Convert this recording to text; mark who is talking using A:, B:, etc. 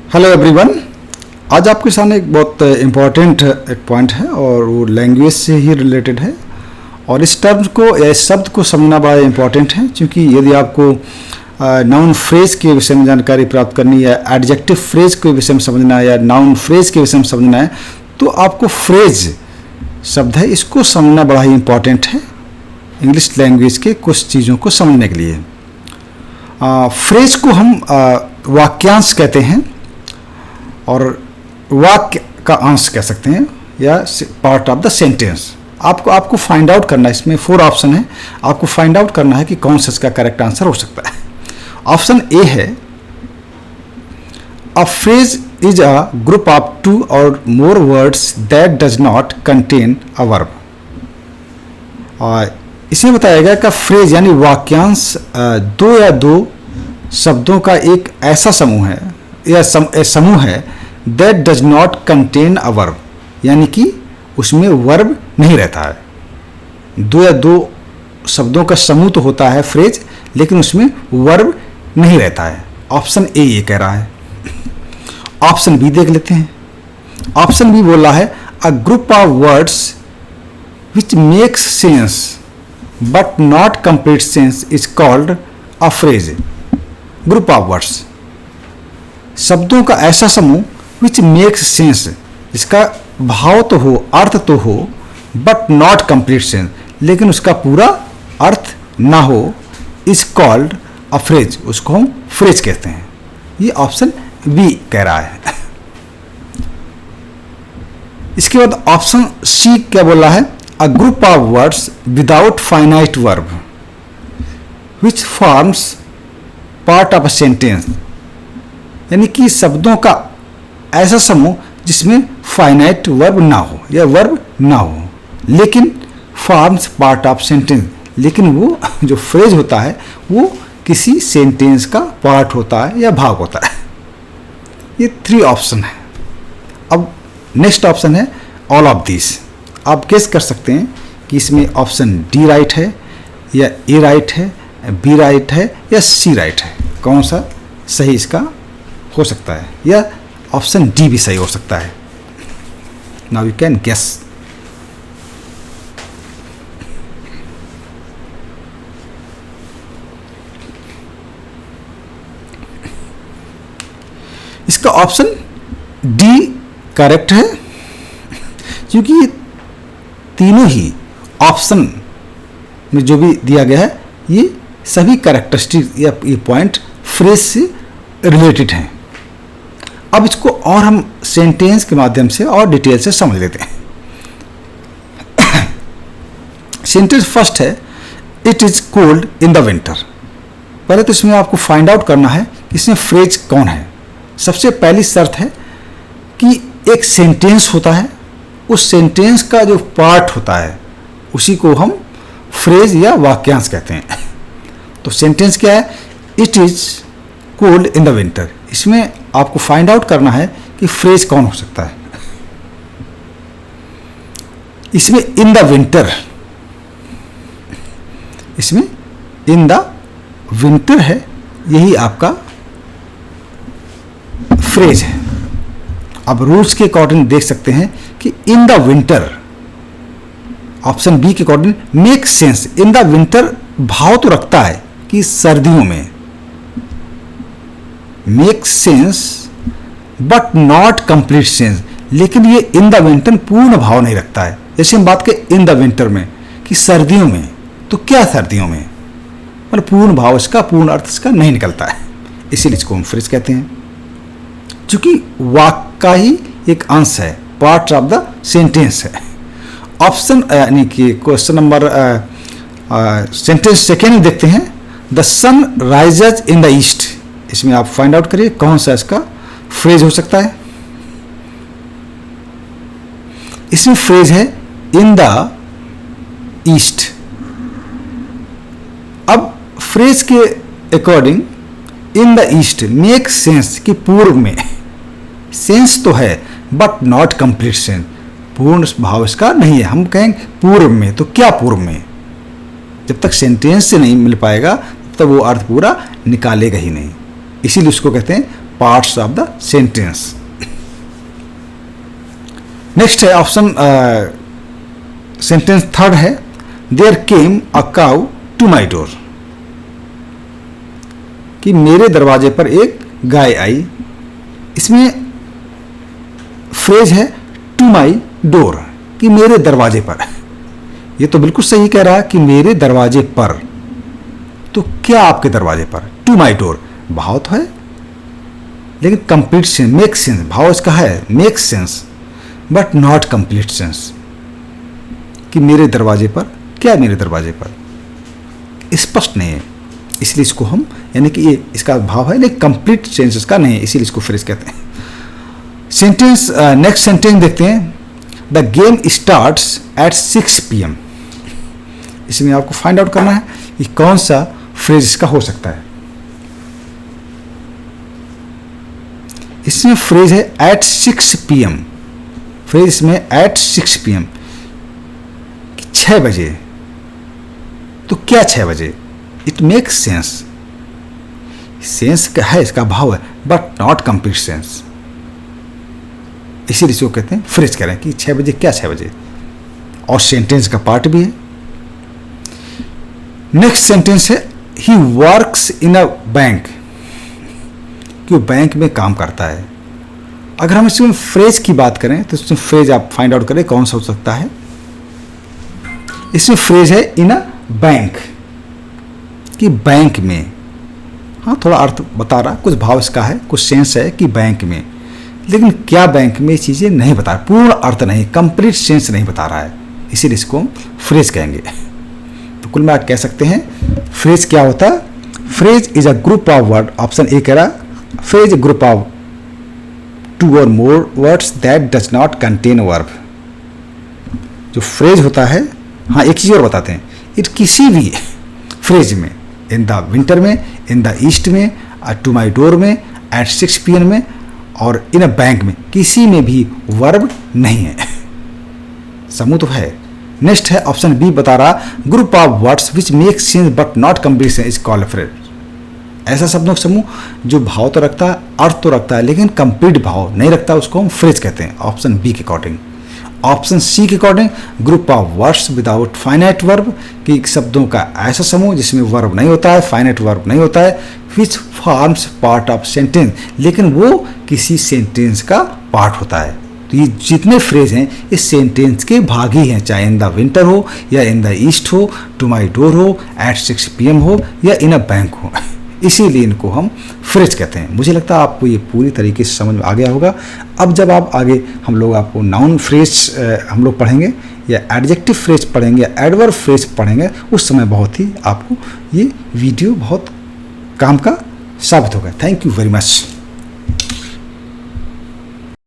A: Hello everyone. आज आपके सामने एक बहुत इम्पॉर्टेंट एक पॉइंट है और वो लैंग्वेज से ही रिलेटेड है। और इस टर्म को या इस शब्द को समझना बड़ा इम्पॉर्टेंट है, क्योंकि यदि आपको नाउन फ्रेज के विषय में जानकारी प्राप्त करनी है, एडजेक्टिव फ्रेज के विषय में समझना है या नाउन फ्रेज के विषय में समझना है, तो आपको फ्रेज शब्द है इसको समझना बड़ा ही इम्पॉर्टेंट है इंग्लिश लैंग्वेज के कुछ चीज़ों को समझने के लिए। फ्रेज को हम वाक्यांश कहते हैं और वाक्य का अंश कह सकते हैं या पार्ट ऑफ द सेंटेंस। आपको फाइंड आउट करना है, इसमें 4 ऑप्शन है, आपको फाइंड आउट करना है कि कौन सा इसका करेक्ट आंसर हो सकता है। ऑप्शन ए है, a phrase is a group of 2 और more words that does not contain a verb. इसमें बताया गया कि फ्रेज यानी वाक्यांश 2 या 2 शब्दों का एक ऐसा समूह है या समूह है that does not contain a verb, यानी कि उसमें वर्ब नहीं रहता है। 2 या 2 शब्दों का समूह तो होता है फ्रेज, लेकिन उसमें वर्ब नहीं रहता है। ऑप्शन ए ये कह रहा है। ऑप्शन बी देख लेते हैं। ऑप्शन बी बोल रहा है, a group of words which makes sense but not complete sense is called a phrase. Group of words, शब्दों का ऐसा समूह विच मेक्स सेंस, जिसका भाव तो हो, अर्थ तो हो, बट नॉट कंप्लीट सेंस, लेकिन उसका पूरा अर्थ ना हो, इज कॉल्ड अ फ्रेज, उसको हम फ्रेज कहते हैं। ये ऑप्शन बी कह रहा है। इसके बाद ऑप्शन सी क्या बोल रहा है, a group of words without finite verb which forms part of a sentence, यानी कि शब्दों का ऐसा समूह जिसमें फाइनाइट वर्ब ना हो या वर्ब ना हो, लेकिन फॉर्म्स पार्ट ऑफ सेंटेंस, लेकिन वो जो फ्रेज होता है वो किसी सेंटेंस का पार्ट होता है या भाग होता है। ये 3 ऑप्शन है। अब नेक्स्ट ऑप्शन है ऑल ऑफ दिस। आप गेस कर सकते हैं कि इसमें ऑप्शन डी राइट है या ए राइट है, बी राइट है या सी राइट है। कौन सा सही इसका हो सकता है, या ऑप्शन डी भी सही हो सकता है। Now you can guess. इसका ऑप्शन डी करेक्ट है, क्योंकि ये तीनों ही ऑप्शन में जो भी दिया गया है ये सभी कैरेक्टरिस्टिक या ये पॉइंट फ्रेज से रिलेटेड हैं। अब इसको और हम सेंटेंस के माध्यम से और डिटेल से समझ लेते हैं। सेंटेंस फर्स्ट है, it is cold in the winter. पहले तो इसमें आपको फाइंड आउट करना है कि इसमें फ्रेज कौन है। सबसे पहली शर्त है कि एक सेंटेंस होता है, उस सेंटेंस का जो पार्ट होता है उसी को हम फ्रेज या वाक्यांश कहते हैं। तो सेंटेंस क्या है, it is cold in the winter. इसमें आपको फाइंड आउट करना है कि फ्रेज कौन हो सकता है। इसमें इन द विंटर, इसमें इन द विंटर है, यही आपका फ्रेज है। अब रूल्स के अकॉर्डिंग देख सकते हैं कि in the winter, option B के according make sense. In the winter भाव तो रखता है कि सर्दियों में, make sense but not complete sense, लेकिन ये इन द विंटर पूर्ण भाव नहीं रखता है। जैसे हम बात करें इन द विंटर में कि सर्दियों में, तो क्या सर्दियों में, मतलब पूर्ण भाव इसका, पूर्ण अर्थ इसका नहीं निकलता है, इसीलिए इसको हम फ्रेज कहते हैं। चूंकि वाक्य का ही एक अंश है, पार्ट ऑफ द सेंटेंस है। ऑप्शन यानी कि क्वेश्चन नंबर सेंटेंस सेकेंड में देखते हैं, the sun rises in the east. इसमें आप फाइंड आउट करिए कौन सा इसका फ्रेज हो सकता है। इसमें फ्रेज है इन द ईस्ट। अब फ्रेज के according in the east make sense कि पूर्व में, सेंस तो है बट नॉट कंप्लीट सेंस, पूर्ण भाव इसका नहीं है। हम कहेंगे पूर्व में, तो क्या पूर्व में, जब तक सेंटेंस से नहीं मिल पाएगा तब वो अर्थ पूरा निकालेगा ही नहीं, इसीलिए उसको कहते हैं parts of the sentence. Next है ऑप्शन सेंटेंस थर्ड है, there came a cow to my door, कि मेरे दरवाजे पर एक गाय आई। इसमें फ्रेज है टू माई डोर, कि मेरे दरवाजे पर। ये तो बिल्कुल सही कह रहा है कि मेरे दरवाजे पर, तो क्या आपके दरवाजे पर? टू माई डोर भाव तो है, लेकिन कंप्लीट सेंस, मेक सेंस, भाव इसका है make sense but not complete sense, कि मेरे दरवाजे पर, क्या मेरे दरवाजे पर, स्पष्ट नहीं है, इसलिए इसको हम, यानी कि ये इसका भाव है लेकिन कंप्लीट सेंस इसका नहीं है, इसीलिए इसको फ्रेज कहते हैं। सेंटेंस नेक्स्ट सेंटेंस देखते हैं, the game starts at 6 PM। इसमें आपको फाइंड आउट करना है कि कौन सा फ्रेज इसका हो सकता है। इसमें फ्रेज है एट 6 PM, फ्रेज इसमें एट 6 PM, 6 बजे। तो क्या 6 बजे? इट मेक सेंस, सेंस है इसका भाव है बट नॉट कंप्लीट सेंस, इसीलिए इसको कहते हैं फ्रेज कह रहे हैं कि 6 बजे, क्या 6 बजे, और सेंटेंस का पार्ट भी है। नेक्स्ट सेंटेंस है, he works in a bank, कि वो बैंक में काम करता है। अगर हम इसमें फ्रेज की बात करें तो इसमें फ्रेज आप फाइंड आउट करें कौन सा हो सकता है। इसमें फ्रेज है इन अ बैंक, कि बैंक में, हाँ थोड़ा अर्थ बता रहा, कुछ भाव इसका है, कुछ सेंस है कि बैंक में, लेकिन क्या बैंक में चीज़ें नहीं बता रहा, पूर्ण अर्थ नहीं, कंप्लीट सेंस नहीं बता रहा है, इसीलिए इसको हम फ्रेज कहेंगे। तो कुल मिलाकर कह सकते हैं फ्रेज क्या होता है? Phrase is a group of word, option A कह रहा, phrase group of 2 or more words that does not contain verb। जो फ्रेज होता है, हाँ एक चीज़ और बताते हैं, इट किसी भी फ्रेज में, इन द विंटर में, इन द ईस्ट में, टू माई डोर में, एट 6 PM में, और इन अ बैंक में, किसी में भी वर्ब नहीं है, समूह तो है। नेक्स्ट है ऑप्शन बी बता रहा, group of words which make sense but not complete sense is called phrase. ऐसा शब्दों का समूह जो भाव तो रखता है, अर्थ तो रखता है, लेकिन कंप्लीट भाव नहीं रखता, उसको हम फ्रेज कहते हैं, ऑप्शन बी के अकॉर्डिंग। ऑप्शन सी के according, group of words without finite verb, कि शब्दों का ऐसा समूह जिसमें वर्ब नहीं होता है, फाइनाइट वर्ब नहीं होता है, which forms part of sentence, लेकिन वो किसी सेंटेंस का पार्ट होता है। तो ये जितने फ्रेज हैं इस सेंटेंस के भाग ही हैं, चाहे इन द विंटर हो या इन द ईस्ट हो, टू माई डोर हो, एट 6 PM हो, या इन अ बैंक हो, इसीलिए इनको हम फ्रेज कहते हैं। मुझे लगता है आपको ये पूरी तरीके से समझ में आ गया होगा। अब जब आप आगे हम लोग आपको नाउन फ्रेज हम लोग पढ़ेंगे, या एडजेक्टिव फ्रेज पढ़ेंगे, या एडवर्ब फ्रेज पढ़ेंगे, उस समय बहुत ही आपको ये वीडियो बहुत काम का साबित होगा। Thank you very much.